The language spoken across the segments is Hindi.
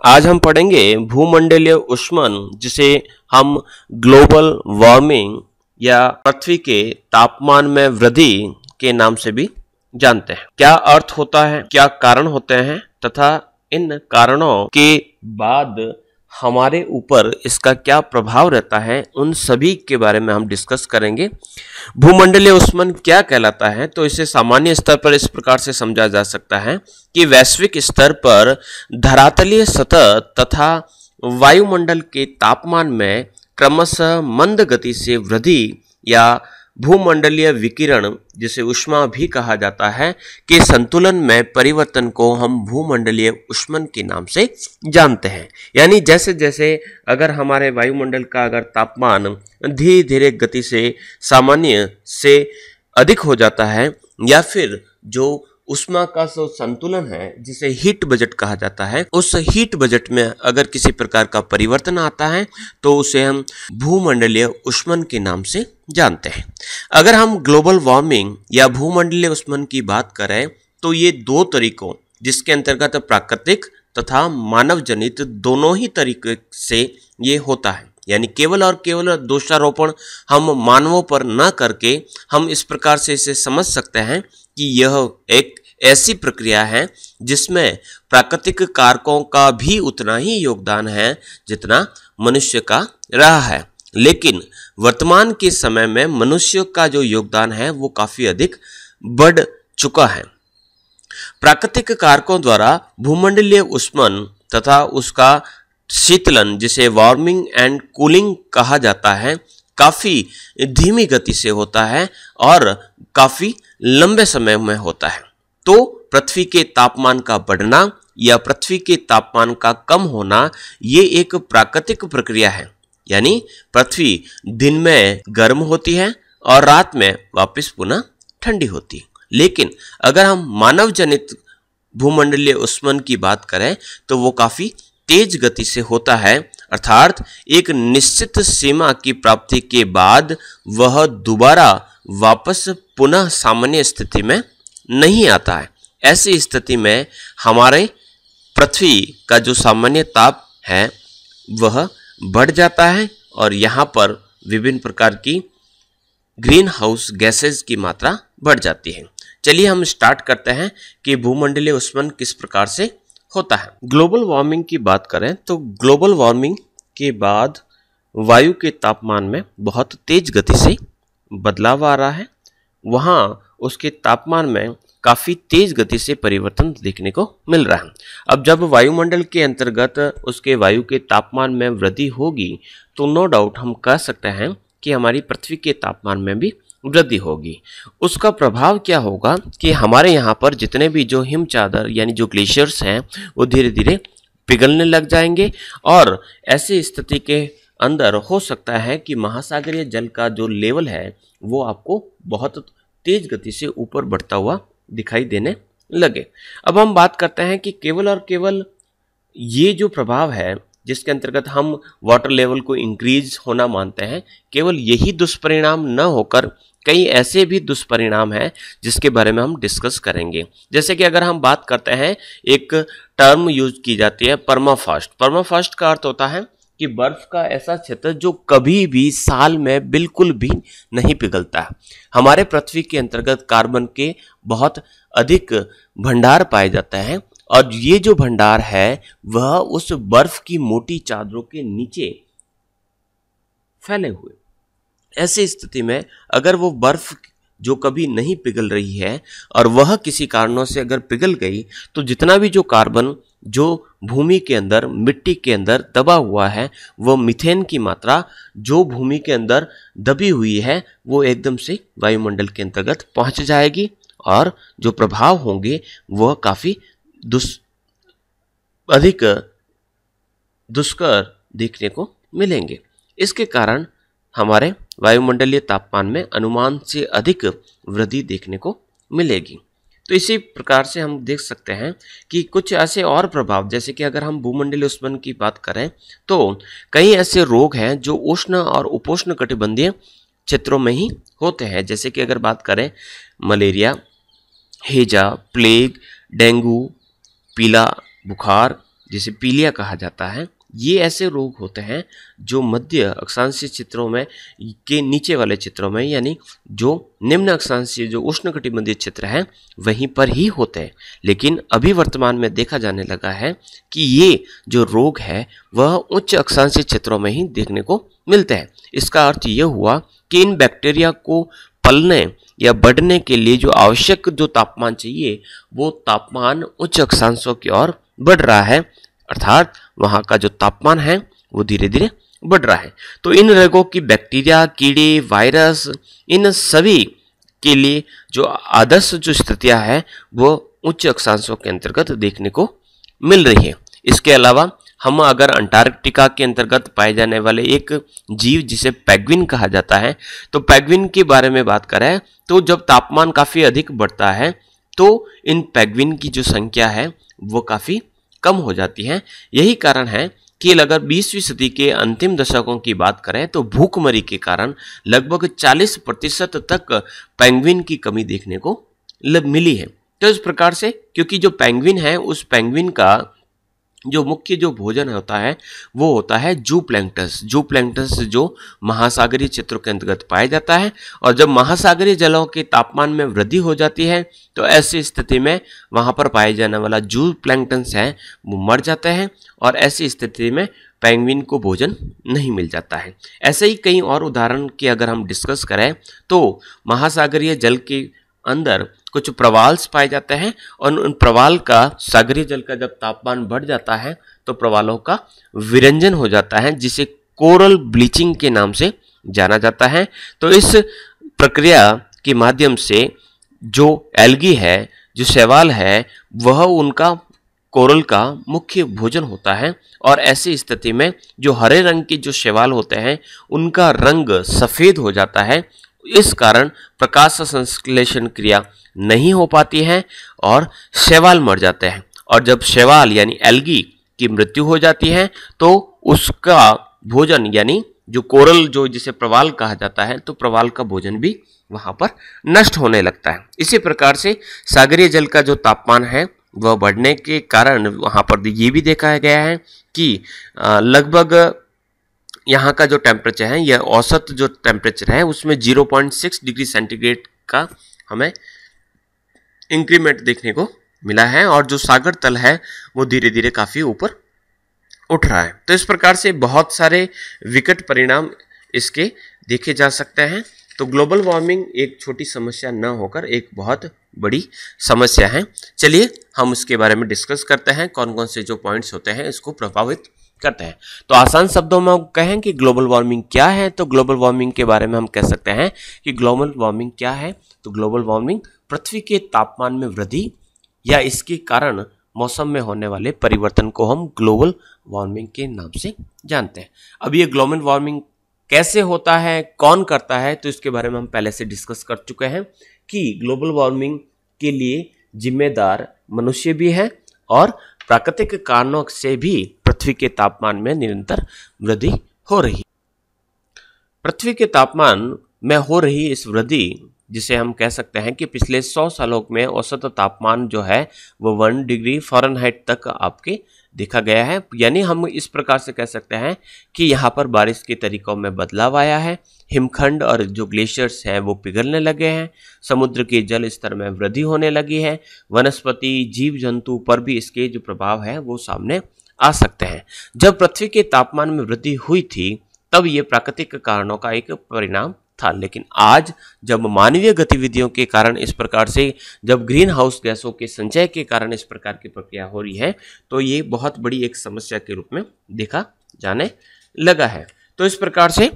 आज हम पढ़ेंगे भूमंडलीय ऊष्मन, जिसे हम ग्लोबल वार्मिंग या पृथ्वी के तापमान में वृद्धि के नाम से भी जानते हैं। क्या अर्थ होता है, क्या कारण होते हैं तथा इन कारणों के बाद हमारे ऊपर इसका क्या प्रभाव रहता है, उन सभी के बारे में हम डिस्कस करेंगे। भूमंडलीय ऊष्मन क्या कहलाता है, तो इसे सामान्य स्तर पर इस प्रकार से समझा जा सकता है कि वैश्विक स्तर पर धरातलीय सतह तथा वायुमंडल के तापमान में क्रमशः मंद गति से वृद्धि या भूमंडलीय विकिरण, जिसे ऊष्मा भी कहा जाता है, के संतुलन में परिवर्तन को हम भूमंडलीय ऊष्मन के नाम से जानते हैं। यानी जैसे जैसे अगर हमारे वायुमंडल का अगर तापमान धीरे धीरे गति से सामान्य से अधिक हो जाता है, या फिर जो ऊष्मा का जो संतुलन है जिसे हीट बजट कहा जाता है, उस हीट बजट में अगर किसी प्रकार का परिवर्तन आता है तो उसे हम भूमंडलीय ऊष्मन के नाम से जानते हैं। अगर हम ग्लोबल वार्मिंग या भूमंडलीय ऊष्मन की बात करें तो ये दो तरीकों, जिसके अंतर्गत प्राकृतिक तथा मानव जनित दोनों ही तरीके से ये होता है। यानी केवल और केवल दोषारोपण हम मानवों पर न करके हम इस प्रकार से इसे समझ सकते हैं कि यह एक ऐसी प्रक्रिया है जिसमें प्राकृतिक कारकों का भी उतना ही योगदान है जितना मनुष्य का रहा है, लेकिन वर्तमान के समय में मनुष्य का जो योगदान है वो काफी अधिक बढ़ चुका है। प्राकृतिक कारकों द्वारा भूमंडलीय ऊष्मन तथा उसका शीतलन, जिसे वार्मिंग एंड कूलिंग कहा जाता है, काफी धीमी गति से होता है और काफी लंबे समय में होता है। तो पृथ्वी के तापमान का बढ़ना या पृथ्वी के तापमान का कम होना ये एक प्राकृतिक प्रक्रिया है। यानी पृथ्वी दिन में गर्म होती है और रात में वापस पुनः ठंडी होती है। लेकिन अगर हम मानव जनित भूमंडलीय ऊष्मन की बात करें तो वो काफी तेज गति से होता है, अर्थात एक निश्चित सीमा की प्राप्ति के बाद वह दोबारा वापस पुनः सामान्य स्थिति में नहीं आता है। ऐसी स्थिति में हमारे पृथ्वी का जो सामान्य ताप है वह बढ़ जाता है और यहाँ पर विभिन्न प्रकार की ग्रीन हाउस गैसेज की मात्रा बढ़ जाती है। चलिए हम स्टार्ट करते हैं कि भूमंडलीय ऊष्मन किस प्रकार से होता है। ग्लोबल वार्मिंग की बात करें तो ग्लोबल वार्मिंग के बाद वायु के तापमान में बहुत तेज गति से बदलाव आ रहा है। वहाँ उसके तापमान में काफ़ी तेज गति से परिवर्तन देखने को मिल रहा है। अब जब वायुमंडल के अंतर्गत उसके वायु के तापमान में वृद्धि होगी तो नो डाउट हम कह सकते हैं कि हमारी पृथ्वी के तापमान में भी वृद्धि होगी। उसका प्रभाव क्या होगा कि हमारे यहाँ पर जितने भी जो हिम चादर यानी जो ग्लेशियर्स हैं वो धीरे धीरे पिघलने लग जाएंगे और ऐसी स्थिति के अंदर हो सकता है कि महासागरीय जल का जो लेवल है वो आपको बहुत तेज गति से ऊपर बढ़ता हुआ दिखाई देने लगे। अब हम बात करते हैं कि केवल और केवल ये जो प्रभाव है जिसके अंतर्गत हम वाटर लेवल को इंक्रीज होना मानते हैं, केवल यही दुष्परिणाम न होकर कई ऐसे भी दुष्परिणाम हैं जिसके बारे में हम डिस्कस करेंगे। जैसे कि अगर हम बात करते हैं, एक टर्म यूज की जाती है परमाफ्रॉस्ट। परमाफ्रॉस्ट का अर्थ होता है कि बर्फ का ऐसा क्षेत्र जो कभी भी साल में बिल्कुल भी नहीं पिघलता है। हमारे पृथ्वी के अंतर्गत कार्बन के बहुत अधिक भंडार पाए जाते हैं और ये जो भंडार है वह उस बर्फ की मोटी चादरों के नीचे फैले हुए। ऐसी स्थिति में अगर वो बर्फ जो कभी नहीं पिघल रही है और वह किसी कारणों से अगर पिघल गई तो जितना भी जो कार्बन जो भूमि के अंदर मिट्टी के अंदर दबा हुआ है, वो मीथेन की मात्रा जो भूमि के अंदर दबी हुई है वो एकदम से वायुमंडल के अंतर्गत पहुंच जाएगी और जो प्रभाव होंगे वह काफ़ी अधिक दुष्कर देखने को मिलेंगे। इसके कारण हमारे वायुमंडलीय तापमान में अनुमान से अधिक वृद्धि देखने को मिलेगी। तो इसी प्रकार से हम देख सकते हैं कि कुछ ऐसे और प्रभाव, जैसे कि अगर हम भूमंडलीय ऊष्मन की बात करें तो कई ऐसे रोग हैं जो उष्ण और उपोष्ण कटिबंधीय क्षेत्रों में ही होते हैं। जैसे कि अगर बात करें मलेरिया, हैजा, प्लेग, डेंगू, पीला बुखार जिसे पीलिया कहा जाता है, ये ऐसे रोग होते हैं जो मध्य अक्षांशीय क्षेत्रों में के नीचे वाले क्षेत्रों में, यानी जो निम्न अक्षांशीय जो उष्णकटिबंधीय क्षेत्र है वहीं पर ही होते हैं। लेकिन अभी वर्तमान में देखा जाने लगा है कि ये जो रोग है वह उच्च अक्षांशीय क्षेत्रों में ही देखने को मिलते हैं। इसका अर्थ यह हुआ कि इन बैक्टीरिया को पलने या बढ़ने के लिए जो आवश्यक जो तापमान चाहिए वो तापमान उच्च अक्षांशों की ओर बढ़ रहा है, अर्थात वहाँ का जो तापमान है वो धीरे धीरे बढ़ रहा है। तो इन रोगों की बैक्टीरिया, कीड़े, वायरस, इन सभी के लिए जो आदर्श जो स्थितियाँ हैं वो उच्च अक्षांशों के अंतर्गत देखने को मिल रही है। इसके अलावा हम अगर अंटार्कटिका के अंतर्गत पाए जाने वाले एक जीव जिसे पेंगुइन कहा जाता है, तो पेंगुइन के बारे में बात करें तो जब तापमान काफ़ी अधिक बढ़ता है तो इन पेंगुइन की जो संख्या है वो काफ़ी कम हो जाती है। यही कारण है कि अगर 20वीं सदी के अंतिम दशकों की बात करें तो भूखमरी के कारण लगभग 40% तक पेंगुइन की कमी देखने को मिली है। तो इस प्रकार से क्योंकि जो पेंगुइन है उस पेंगुइन का जो मुख्य जो भोजन होता है वो होता है जूप्लैंक्टन्स जो महासागरीय क्षेत्रों के अंतर्गत पाया जाता है। और जब महासागरीय जलों के तापमान में वृद्धि हो जाती है तो ऐसी स्थिति में वहाँ पर पाए जाने वाला जूप्लैंक्टन्स है वो मर जाते हैं और ऐसी स्थिति में पेंगुइन को भोजन नहीं मिल जाता है। ऐसे ही कई और उदाहरण की अगर हम डिस्कस करें तो महासागरीय जल के अंदर कुछ प्रवाल्स पाए जाते हैं और उन प्रवाल का सागरीय जल का जब तापमान बढ़ जाता है तो प्रवालों का विरंजन हो जाता है, जिसे कोरल ब्लीचिंग के नाम से जाना जाता है। तो इस प्रक्रिया के माध्यम से जो एल्गी है, जो शैवाल है, वह उनका कोरल का मुख्य भोजन होता है और ऐसी स्थिति में जो हरे रंग के जो शैवाल होते हैं उनका रंग सफ़ेद हो जाता है। इस कारण प्रकाश संश्लेषण क्रिया नहीं हो पाती है और शैवाल मर जाते हैं। और जब शैवाल यानी एल्गी की मृत्यु हो जाती है तो उसका भोजन यानी जो कोरल जो जिसे प्रवाल कहा जाता है तो प्रवाल का भोजन भी वहाँ पर नष्ट होने लगता है। इसी प्रकार से सागरीय जल का जो तापमान है वह बढ़ने के कारण वहाँ पर ये भी देखा गया है कि लगभग यहाँ का जो टेम्परेचर है, यह औसत जो टेम्परेचर है उसमें 0.6 डिग्री सेंटीग्रेड का हमें इंक्रीमेंट देखने को मिला है और जो सागर तल है वो धीरे धीरे काफ़ी ऊपर उठ रहा है। तो इस प्रकार से बहुत सारे विकट परिणाम इसके देखे जा सकते हैं। तो ग्लोबल वार्मिंग एक छोटी समस्या न होकर एक बहुत बड़ी समस्या है। चलिए हम इसके बारे में डिस्कस करते हैं, कौन कौन से जो पॉइंट्स होते हैं इसको प्रभावित करते हैं। तो आसान शब्दों में हम कहें कि ग्लोबल वार्मिंग क्या है, तो ग्लोबल वार्मिंग के बारे में हम कह सकते हैं कि ग्लोबल वार्मिंग क्या है, तो ग्लोबल वार्मिंग पृथ्वी के तापमान में वृद्धि या इसके कारण मौसम में होने वाले परिवर्तन को हम ग्लोबल वार्मिंग के नाम से जानते हैं। अब ये ग्लोबल वार्मिंग कैसे होता है, कौन करता है, तो इसके बारे में हम पहले से डिस्कस कर चुके हैं कि ग्लोबल वार्मिंग के लिए जिम्मेदार मनुष्य भी है और प्राकृतिक कारणों से भी पृथ्वी के तापमान में निरंतर वृद्धि हो रही। पृथ्वी के तापमान में हो रही इस वृद्धि जिसे हम कह सकते हैं कि पिछले 100 सालों में औसत तापमान जो है वो 1 डिग्री फ़ारेनहाइट तक आपके देखा गया है। यानी हम इस प्रकार से कह सकते हैं कि यहाँ पर बारिश के तरीकों में बदलाव आया है, हिमखंड और जो ग्लेशियर्स हैं वो पिघलने लगे हैं, समुद्र के जल स्तर में वृद्धि होने लगी है, वनस्पति जीव जंतु पर भी इसके जो प्रभाव है वो सामने आ सकते हैं। जब पृथ्वी के तापमान में वृद्धि हुई थी तब ये प्राकृतिक कारणों का एक परिणाम था, लेकिन आज जब मानवीय गतिविधियों के कारण इस प्रकार से जब ग्रीन हाउस गैसों के संचय के कारण इस प्रकार की प्रक्रिया हो रही है तो ये बहुत बड़ी एक समस्या के रूप में देखा जाने लगा है। तो इस प्रकार से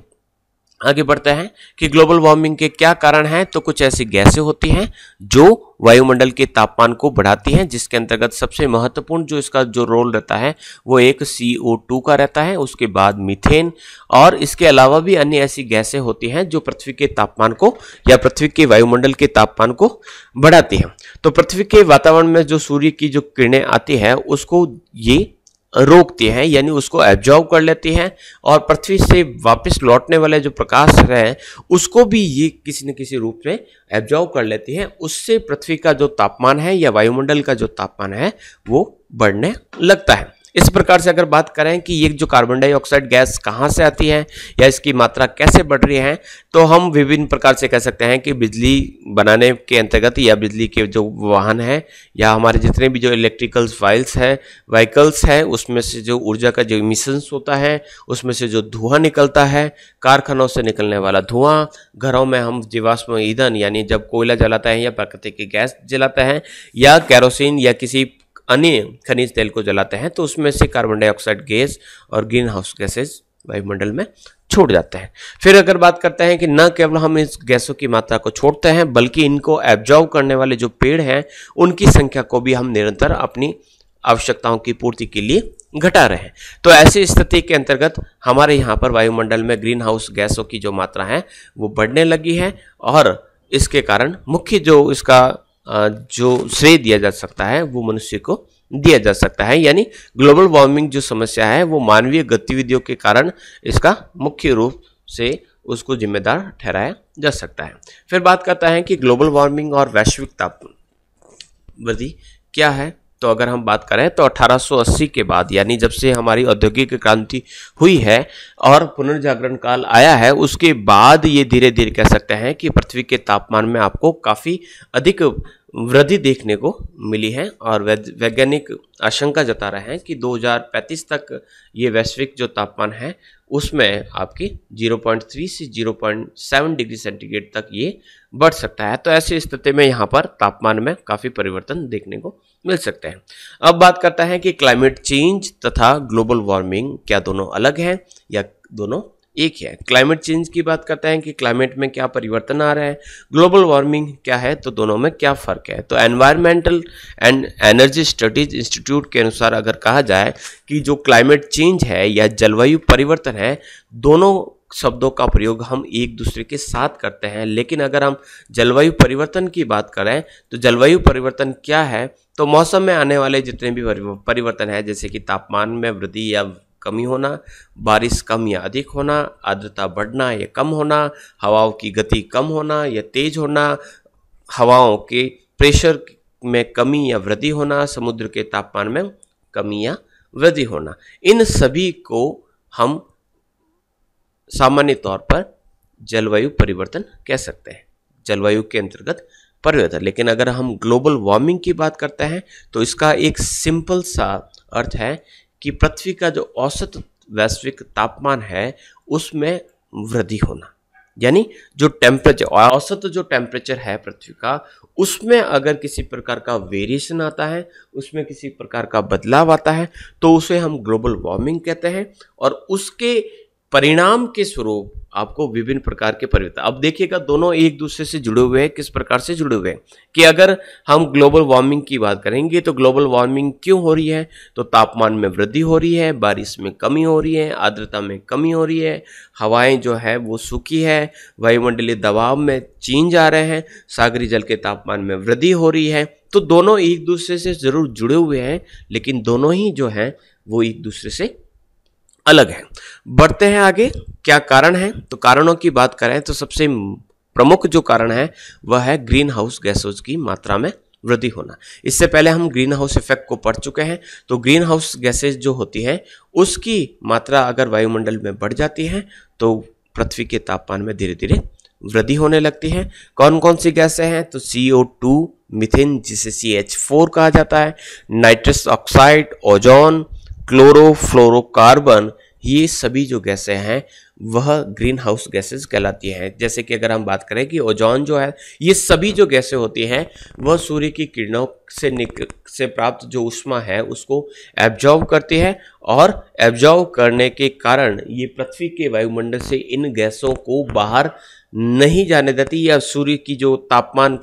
आगे बढ़ते हैं कि ग्लोबल वार्मिंग के क्या कारण हैं। तो कुछ ऐसी गैसें होती हैं जो वायुमंडल के तापमान को बढ़ाती हैं, जिसके अंतर्गत सबसे महत्वपूर्ण जो इसका जो रोल रहता है वो एक CO2 का रहता है, उसके बाद मीथेन, और इसके अलावा भी अन्य ऐसी गैसें होती हैं जो पृथ्वी के तापमान को या पृथ्वी के वायुमंडल के तापमान को बढ़ाती हैं। तो पृथ्वी के वातावरण में जो सूर्य की जो किरणें आती है उसको ये रोकती है, यानी उसको एब्जॉर्ब कर लेती है, और पृथ्वी से वापस लौटने वाले जो प्रकाश है उसको भी ये किसी न किसी रूप में एब्जॉर्ब कर लेती है। उससे पृथ्वी का जो तापमान है या वायुमंडल का जो तापमान है वो बढ़ने लगता है। इस प्रकार से अगर बात करें कि ये जो कार्बन डाइऑक्साइड गैस कहाँ से आती है या इसकी मात्रा कैसे बढ़ रही है, तो हम विभिन्न प्रकार से कह सकते हैं कि बिजली बनाने के अंतर्गत या बिजली के जो वाहन है या हमारे जितने भी जो इलेक्ट्रिकल व्हीकल्स है उसमें से जो ऊर्जा का जो इमिशंस होता है, उसमें से जो धुआं निकलता है, कारखानों से निकलने वाला धुआं, घरों में हम जीवाश्म ईंधन यानी जब कोयला जलाता है या प्राकृतिक गैस जलाता है या केरोसिन या किसी अन्य खनिज तेल को जलाते हैं, तो उसमें से कार्बन डाइऑक्साइड गैस और ग्रीन हाउस गैसेज वायुमंडल में छोड़ जाते हैं। फिर अगर बात करते हैं कि न केवल हम इस गैसों की मात्रा को छोड़ते हैं बल्कि इनको एब्जॉर्ब करने वाले जो पेड़ हैं उनकी संख्या को भी हम निरंतर अपनी आवश्यकताओं की पूर्ति के लिए घटा रहे हैं। तो ऐसी स्थिति के अंतर्गत हमारे यहाँ पर वायुमंडल में ग्रीन हाउस गैसों की जो मात्रा है वो बढ़ने लगी है और इसके कारण मुख्य जो इसका जो श्रेय दिया जा सकता है वो मनुष्य को दिया जा सकता है, यानी ग्लोबल वार्मिंग जो समस्या है वो मानवीय गतिविधियों के कारण इसका मुख्य रूप से उसको जिम्मेदार ठहराया जा सकता है। फिर बात करता है कि ग्लोबल वार्मिंग और वैश्विक तापमान वृद्धि क्या है। तो अगर हम बात करें तो 1880 के बाद यानी जब से हमारी औद्योगिक क्रांति हुई है और पुनर्जागरण काल आया है, उसके बाद ये धीरे धीरे कह सकते हैं कि पृथ्वी के तापमान में आपको काफ़ी अधिक वृद्धि देखने को मिली है और वैज्ञानिक आशंका जता रहे हैं कि 2035 तक ये वैश्विक जो तापमान है उसमें आपकी 0.3 से 0.7 डिग्री सेंटीग्रेड तक ये बढ़ सकता है। तो ऐसी स्थिति में यहाँ पर तापमान में काफ़ी परिवर्तन देखने को मिल सकते हैं। अब बात करता है कि क्लाइमेट चेंज तथा ग्लोबल वार्मिंग क्या दोनों अलग हैं या दोनों एक है। क्लाइमेट चेंज की बात करते हैं कि क्लाइमेट में क्या परिवर्तन आ रहा है, ग्लोबल वार्मिंग क्या है, तो दोनों में क्या फ़र्क है। तो environmental and energy studies institute के अनुसार अगर कहा जाए कि जो क्लाइमेट चेंज है या जलवायु परिवर्तन है, दोनों शब्दों का प्रयोग हम एक दूसरे के साथ करते हैं, लेकिन अगर हम जलवायु परिवर्तन की बात करें तो जलवायु परिवर्तन क्या है, तो मौसम में आने वाले जितने भी परिवर्तन है जैसे कि तापमान में वृद्धि या कमी होना, बारिश कम या अधिक होना, आर्द्रता बढ़ना या कम होना, हवाओं की गति कम होना या तेज होना, हवाओं के प्रेशर में कमी या वृद्धि होना, समुद्र के तापमान में कमी या वृद्धि होना, इन सभी को हम सामान्य तौर पर जलवायु परिवर्तन कह सकते हैं, जलवायु के अंतर्गत परिवर्तन। लेकिन अगर हम ग्लोबल वार्मिंग की बात करते हैं तो इसका एक सिंपल सा अर्थ है कि पृथ्वी का जो औसत वैश्विक तापमान है उसमें वृद्धि होना, यानी जो टेम्परेचर औसत जो टेम्परेचर है पृथ्वी का उसमें अगर किसी प्रकार का वेरिएशन आता है, उसमें किसी प्रकार का बदलाव आता है तो उसे हम ग्लोबल वार्मिंग कहते हैं और उसके परिणाम के स्वरूप आपको विभिन्न प्रकार के परिवर्तन। अब देखिएगा दोनों एक दूसरे से जुड़े हुए हैं। किस प्रकार से जुड़े हुए हैं कि अगर हम ग्लोबल वार्मिंग की बात करेंगे तो ग्लोबल वार्मिंग क्यों हो रही है, तो तापमान में वृद्धि हो रही है, बारिश में कमी हो रही है, आर्द्रता में कमी हो रही है, हवाएं जो है वो सूखी है, वायुमंडलीय दबाव में चेंज आ रहे हैं, सागरीय जल के तापमान में वृद्धि हो रही है। तो दोनों एक दूसरे से जरूर जुड़े हुए हैं लेकिन दोनों ही जो हैं वो एक दूसरे से अलग है। बढ़ते हैं आगे, क्या कारण है। तो कारणों की बात करें तो सबसे प्रमुख जो कारण है वह है ग्रीन हाउस गैसों की मात्रा में वृद्धि होना। इससे पहले हम ग्रीन हाउस इफेक्ट को पढ़ चुके हैं। तो ग्रीन हाउस गैसेज जो होती है उसकी मात्रा अगर वायुमंडल में बढ़ जाती है तो पृथ्वी के तापमान में धीरे धीरे वृद्धि होने लगती है। कौन कौन सी गैसें हैं, तो CO2, मीथेन जिसे CH4 कहा जाता है, नाइट्रस ऑक्साइड, ओजोन, क्लोरोफ्लोरोकार्बन, ये सभी जो गैसें हैं वह ग्रीन हाउस गैसेस कहलाती हैं। जैसे कि अगर हम बात करें कि ओजोन जो है, ये सभी जो गैसें होती हैं वह सूर्य की किरणों से प्राप्त जो ऊष्मा है उसको एब्जॉर्ब करती है और एब्जॉर्ब करने के कारण ये पृथ्वी के वायुमंडल से इन गैसों को बाहर नहीं जाने देती या सूर्य की जो तापमान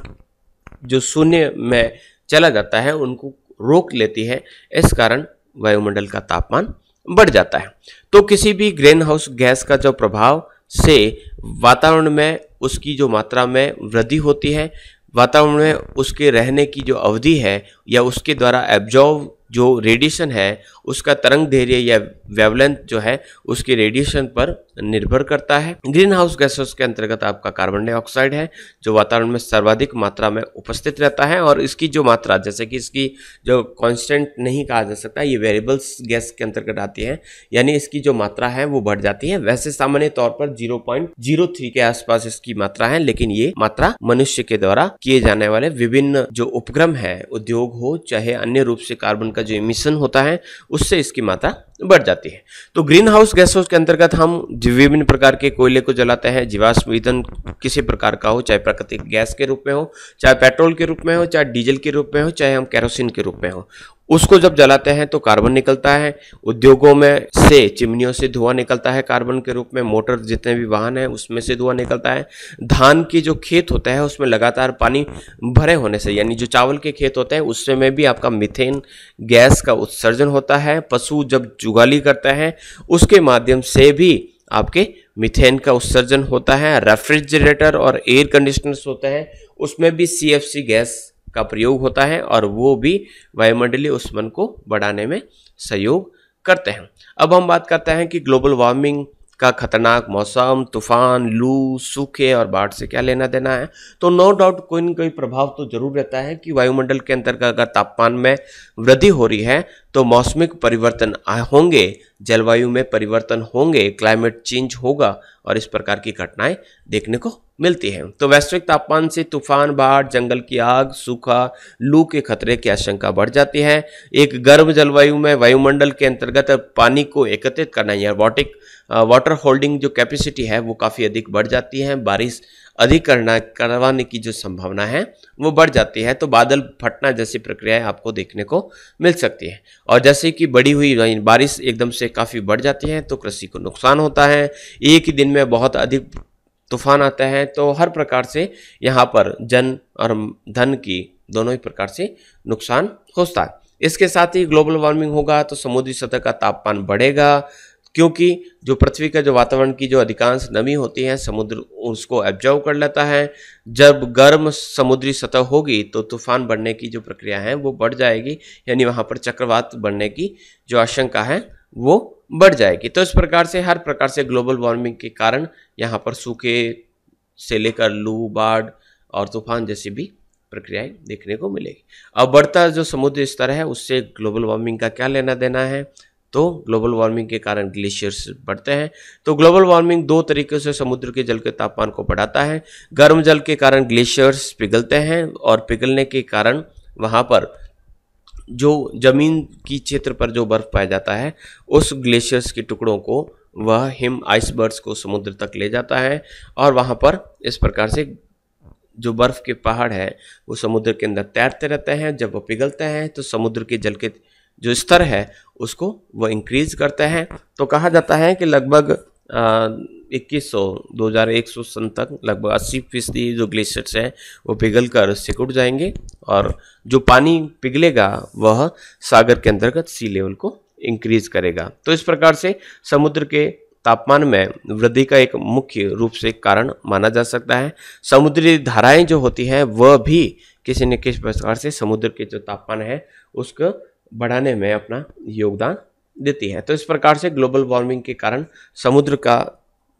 जो शून्य में चला जाता है उनको रोक लेती है। इस कारण वायुमंडल का तापमान बढ़ जाता है। तो किसी भी ग्रीन हाउस गैस का जो प्रभाव से वातावरण में उसकी जो मात्रा में वृद्धि होती है, वातावरण में उसके रहने की जो अवधि है या उसके द्वारा एब्जॉर्ब जो रेडिएशन है उसका तरंग दैर्घ्य या वेवलेंथ जो है उसके रेडिएशन पर निर्भर करता है। ग्रीन हाउस गैसेस के अंतर्गत आपका कार्बन डाइऑक्साइड है जो वातावरण में सर्वाधिक मात्रा में उपस्थित रहता है, और इसकी जो मात्रा, जैसे कि इसकी जो कांस्टेंट नहीं कहा जा सकता, ये वेरिएबल्स गैस के अंतर्गत आती है, यानी इसकी जो मात्रा है वो बढ़ जाती है। वैसे सामान्य तौर पर 0.03 के आसपास इसकी मात्रा है, लेकिन ये मात्रा मनुष्य के द्वारा किए जाने वाले विभिन्न जो उपक्रम है, उद्योग हो चाहे अन्य रूप से कार्बन का जो इमिशन होता है उससे इसकी मात्रा बढ़ जाती है। तो ग्रीन हाउस गैसों के अंतर्गत हम विभिन्न प्रकार के कोयले को जलाते हैं। जीवाश्म ईंधन किसी प्रकार का हो, चाहे प्राकृतिक गैस के रूप में हो, चाहे पेट्रोल के रूप में हो, चाहे डीजल के रूप में हो, चाहे हम केरोसिन के रूप में हो, उसको जब जलाते हैं तो कार्बन निकलता है। उद्योगों में से चिमनियों से धुआं निकलता है कार्बन के रूप में। मोटर जितने भी वाहन हैं उसमें से धुआं निकलता है। धान की जो खेत होता है उसमें लगातार पानी भरे होने से, यानी जो चावल के खेत होते हैं उससे में भी आपका मीथेन गैस का उत्सर्जन होता है। पशु जब जुगाली करते हैं उसके माध्यम से भी आपके मीथेन का उत्सर्जन होता है। रेफ्रिजरेटर और एयर कंडीशनर्स होते हैं उसमें भी CFC गैस का प्रयोग होता है और वो भी वायुमंडलीय ऊष्मन को बढ़ाने में सहयोग करते हैं। अब हम बात करते हैं कि ग्लोबल वार्मिंग का खतरनाक मौसम, तूफान, लू, सूखे और बाढ़ से क्या लेना देना है। तो नो डाउट कोई न कोई प्रभाव तो जरूर रहता है कि वायुमंडल के अंतर्गत अगर तापमान में वृद्धि हो रही है तो मौसमिक परिवर्तन होंगे, जलवायु में परिवर्तन होंगे, क्लाइमेट चेंज होगा और इस प्रकार की घटनाएं देखने को मिलती हैं। तो वैश्विक तापमान से तूफान, बाढ़, जंगल की आग, सूखा, लू के खतरे की आशंका बढ़ जाती है। एक गर्म जलवायु में वायुमंडल के अंतर्गत पानी को एकत्रित करना या वाटर होल्डिंग जो कैपेसिटी है वो काफ़ी अधिक बढ़ जाती है। बारिश अधिक करवाने की जो संभावना है वो बढ़ जाती है। तो बादल फटना जैसी प्रक्रियाएं आपको देखने को मिल सकती है। और जैसे कि बढ़ी हुई बारिश एकदम से काफ़ी बढ़ जाती है तो कृषि को नुकसान होता है। एक ही दिन में बहुत अधिक तूफान आता है तो हर प्रकार से यहाँ पर जन और धन की दोनों ही प्रकार से नुकसान होता है। इसके साथ ही ग्लोबल वार्मिंग होगा तो समुद्री सतह का तापमान बढ़ेगा, क्योंकि जो पृथ्वी का जो वातावरण की जो अधिकांश नमी होती है समुद्र उसको एब्जॉर्व कर लेता है। जब गर्म समुद्री सतह होगी तो तूफान बढ़ने की जो प्रक्रिया है वो बढ़ जाएगी, यानी वहाँ पर चक्रवात बढ़ने की जो आशंका है वो बढ़ जाएगी। तो इस प्रकार से हर प्रकार से ग्लोबल वार्मिंग के कारण यहाँ पर सूखे से लेकर लू, बाढ़ और तूफान जैसी भी प्रक्रियाएं देखने को मिलेगी। अब बढ़ता जो समुद्री स्तर है उससे ग्लोबल वार्मिंग का क्या लेना देना है। तो ग्लोबल वार्मिंग के कारण ग्लेशियर्स बढ़ते हैं। तो ग्लोबल वार्मिंग दो तरीके से समुद्र के जल के तापमान को बढ़ाता है। गर्म जल के कारण ग्लेशियर्स पिघलते हैं और पिघलने के कारण वहाँ पर जो जमीन की क्षेत्र पर जो बर्फ पाया जाता है उस ग्लेशियर्स के टुकड़ों को वह हिम आइसबर्ग्स को समुद्र तक ले जाता है और वहाँ पर इस प्रकार से जो बर्फ के पहाड़ है वो समुद्र के अंदर तैरते रहते हैं। जब वो पिघलते हैं तो समुद्र के जल के जो स्तर है उसको वो इंक्रीज करते हैं। तो कहा जाता है कि लगभग 2100-2100 सन तक लगभग 80% जो ग्लेशियर्स हैं वो पिघल कर सिकुड़ जाएंगे और जो पानी पिघलेगा वह सागर के अंतर्गत सी लेवल को इंक्रीज करेगा। तो इस प्रकार से समुद्र के तापमान में वृद्धि का एक मुख्य रूप से कारण माना जा सकता है। समुद्री धाराएं जो होती हैं वह भी किसी न किसी प्रकार से समुद्र के जो तापमान है उसको बढ़ाने में अपना योगदान देती है। तो इस प्रकार से ग्लोबल वार्मिंग के कारण समुद्र का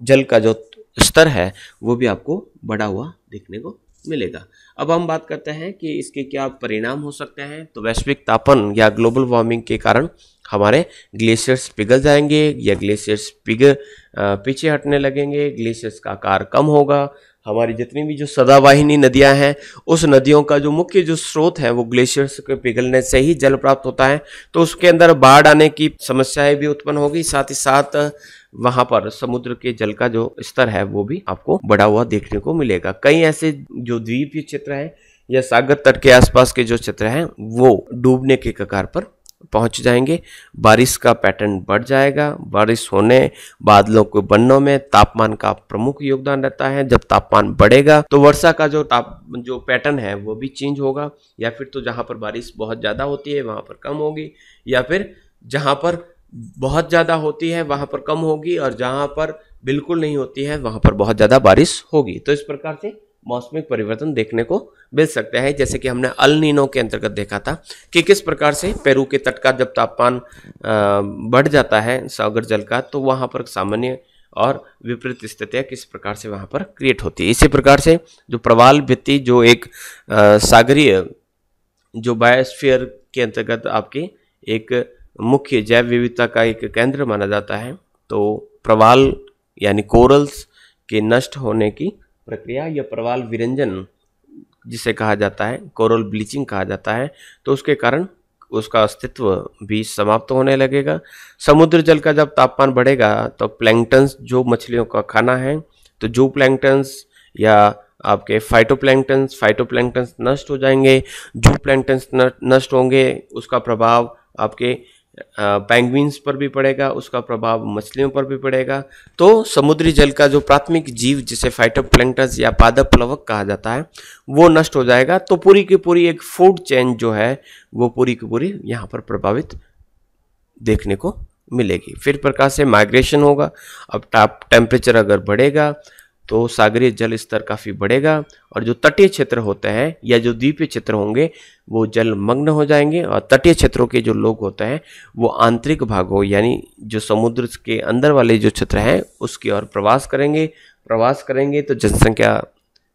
जल का जो स्तर है वो भी आपको बढ़ा हुआ देखने को मिलेगा। अब हम बात करते हैं कि इसके क्या परिणाम हो सकते हैं। तो वैश्विक तापन या ग्लोबल वार्मिंग के कारण हमारे ग्लेशियर्स पिघल जाएंगे या ग्लेशियर्स पीछे हटने लगेंगे, ग्लेशियर्स का आकार कम होगा। हमारी जितनी भी जो सदावाहिनी नदियां हैं उस नदियों का जो मुख्य जो स्रोत है वो ग्लेशियर्स के पिघलने से ही जल प्राप्त होता है। तो उसके अंदर बाढ़ आने की समस्याएं भी उत्पन्न होगी, साथ ही साथ वहां पर समुद्र के जल का जो स्तर है वो भी आपको बढ़ा हुआ देखने को मिलेगा। कई ऐसे जो द्वीपीय क्षेत्र है या सागर तट के आसपास के जो क्षेत्र हैं वो डूबने के कगार पर पहुंच जाएंगे। बारिश का पैटर्न बढ़ जाएगा। बारिश होने बादलों को बनने में तापमान का प्रमुख योगदान रहता है। जब तापमान बढ़ेगा तो वर्षा का जो पैटर्न है वो भी चेंज होगा, या फिर तो जहां पर बारिश बहुत ज़्यादा होती है वहां पर कम होगी, या फिर जहां पर बहुत ज़्यादा होती है वहां पर कम होगी और जहां पर बिल्कुल नहीं होती है वहां पर बहुत ज़्यादा बारिश होगी। तो इस प्रकार से मौसमिक परिवर्तन देखने को मिल सकते हैं, जैसे कि हमने अल नीनो के अंतर्गत देखा था कि किस प्रकार से पेरू के तट का जब तापमान बढ़ जाता है सागर जल का, तो वहाँ पर सामान्य और विपरीत स्थितियाँ किस प्रकार से वहाँ पर क्रिएट होती है। इसी प्रकार से जो प्रवाल भित्ति जो एक सागरीय जो बायोस्फीयर के अंतर्गत आपके एक मुख्य जैव विविधता का एक केंद्र माना जाता है, तो प्रवाल यानी कोरल्स के नष्ट होने की प्रक्रिया या प्रवाल विरंजन जिसे कहा जाता है, कोरल ब्लीचिंग कहा जाता है, तो उसके कारण उसका अस्तित्व भी समाप्त होने लगेगा। समुद्र जल का जब तापमान बढ़ेगा तो प्लैंक्टन्स जो मछलियों का खाना है, तो जू प्लैंक्टन्स या आपके फाइटोप्लैंक्टन्स नष्ट हो जाएंगे। जू प्लैंक्टन्स नष्ट होंगे, उसका प्रभाव आपके पेंगुइन्स पर भी पड़ेगा, उसका प्रभाव मछलियों पर भी पड़ेगा। तो समुद्री जल का जो प्राथमिक जीव जिसे फाइटोप्लैंक्टन्स या पादप प्लवक कहा जाता है वो नष्ट हो जाएगा। तो पूरी की पूरी एक फूड चेन जो है वो पूरी की पूरी यहाँ पर प्रभावित देखने को मिलेगी। फिर प्रकार से माइग्रेशन होगा। अब टेम्परेचर अगर बढ़ेगा तो सागरीय जल स्तर काफ़ी बढ़ेगा और जो तटीय क्षेत्र होते हैं या जो द्वीपीय क्षेत्र होंगे वो जलमग्न हो जाएंगे और तटीय क्षेत्रों के जो लोग होते हैं वो आंतरिक भागों यानी जो समुद्र के अंदर वाले जो क्षेत्र हैं उसकी ओर प्रवास करेंगे तो जनसंख्या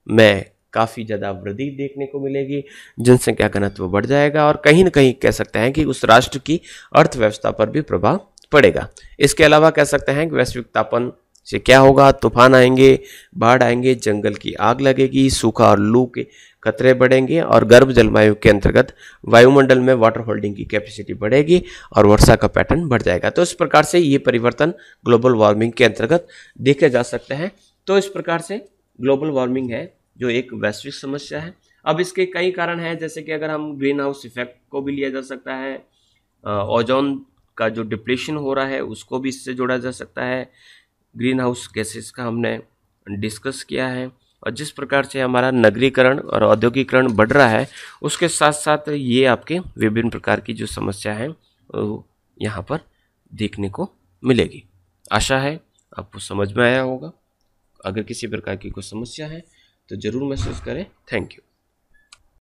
में काफ़ी ज़्यादा वृद्धि देखने को मिलेगी, जनसंख्या घनत्व बढ़ जाएगा और कहीं ना कहीं कह सकते हैं कि उस राष्ट्र की अर्थव्यवस्था पर भी प्रभाव पड़ेगा। इसके अलावा कह सकते हैं कि वैश्विक तापन से क्या होगा, तूफान आएंगे, बाढ़ आएंगे, जंगल की आग लगेगी, सूखा और लू के खतरे बढ़ेंगे और गर्म जलवायु के अंतर्गत वायुमंडल में वाटर होल्डिंग की कैपेसिटी बढ़ेगी और वर्षा का पैटर्न बढ़ जाएगा। तो इस प्रकार से ये परिवर्तन ग्लोबल वार्मिंग के अंतर्गत देखे जा सकते हैं। तो इस प्रकार से ग्लोबल वार्मिंग है जो एक वैश्विक समस्या है। अब इसके कई कारण हैं, जैसे कि अगर हम ग्रीन हाउस इफेक्ट को भी लिया जा सकता है, ओजोन का जो डिप्लीशन हो रहा है उसको भी इससे जोड़ा जा सकता है, ग्रीन हाउस गैसेस का हमने डिस्कस किया है और जिस प्रकार से हमारा नगरीकरण और औद्योगिकरण बढ़ रहा है उसके साथ साथ ये आपके विभिन्न प्रकार की जो समस्या है यहाँ पर देखने को मिलेगी। आशा है आपको समझ में आया होगा। अगर किसी प्रकार की कोई समस्या है तो ज़रूर मैसेज करें। Thank you.